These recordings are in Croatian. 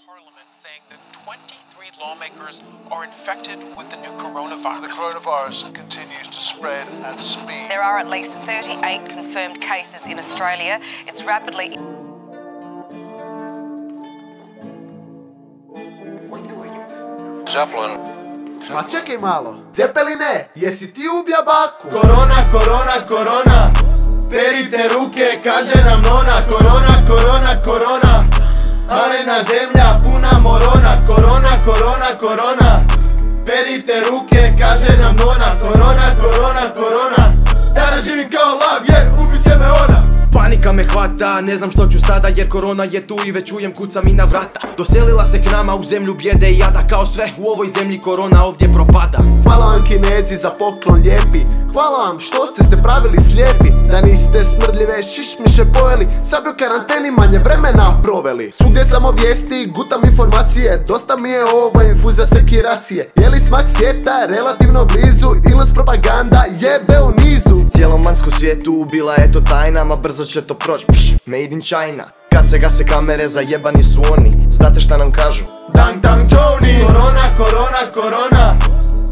Parliament saying that 23 lawmakers are infected with the new coronavirus. The coronavirus continues to spread at speed. There are at least 38 confirmed cases in Australia. It's rapidly... Zeppelin. Ma čekaj malo, Zepeline, jesi ti ubija baku? Korona, korona, korona, perite ruke, kaže nam nona. Korona, korona, korona, malena zemlja puna morona. Korona, korona, korona, perite ruke, kaže nam nona. Korona, korona, korona, ja ne živim kao lav jer ubit će me ona. Panika me hvata, ne znam što ću sada jer korona je tu i već čujem kuca mi na vrata. Doselila se k nama u zemlju bijede i jada, kao sve u ovoj zemlji korona ovdje propada. Hvala vam Kinezi za poklon lijepi, hvala vam što ste se pravili slijepi. Da niste smrdljive šišmiše pojeli, sad bi u karanteni manje vremena proveli. Svugdje samo vijesti, gutam informacije, dosta mi je ova infuzija sekiracije. Je li smak svijeta relativno blizu ili nas propaganda jebe u nizu? Cijelom vanjskom svijetu bila je to tajna, ma brzo će to proć, made in China. Kad se gase kamere zajebani su oni, znate šta nam kažu? Dang dang Johnny. Korona, korona, korona,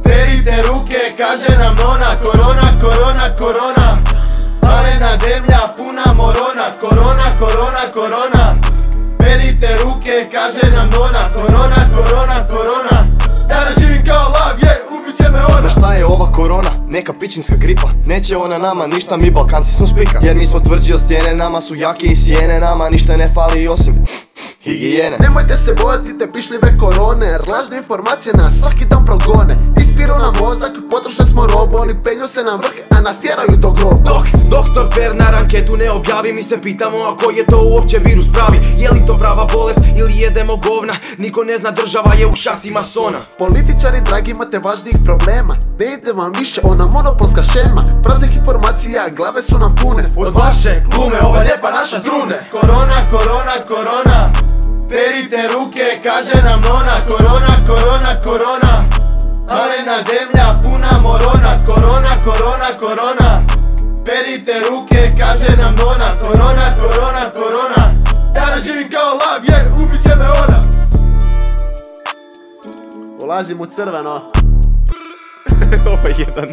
perite ruke, kaže nam nona. Korona, korona, korona, malena zemlja puna morona. Korona, korona, korona, perite ruke, kaže nam nona. Korona, korona, korona, ja ne živim kao lav jer ubit će me ona. Šta je ova korona? Neka pičinska gripa. Neće ona nama ništa, mi Balkanci smo spika. Jer mi smo tvrđi od stijene, nama su jake i sjene. Nama ništa ne fali osim higijene. Nemojte se bojati te pišljive korone, jer lažne informacije nas svaki dan progone. Ispiru nam mozak, potrošne smo robo, oni penju se nam vrh, a nas tjeraju do groba. Dok doktor Pernar anketu ne objavi, mi se pitamo a koji je to uopće virus pravi. Je li to prava bolest ili jedemo govna, niko ne zna, država je u šaci masona. Političari dragi, imate važnijih problema, ne ide vam više ona monopolska šema. Praznih informacija, glave su nam pune, od vaše glume ova lijepa naša trune. Korona, korona, korona, perite ruke, kaže nam nona. Korona, korona, korona, malena zemlja puna morona. Korona, korona, korona, perite ruke, kaže nam nona. Korona, korona, korona, ja ne živim kao lav jer ubit će me ona. ulazim u crveno. Ovo je jedan.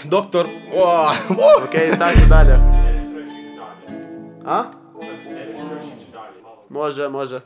Doktor... Okej, stavit ću dalje. A? Može, može.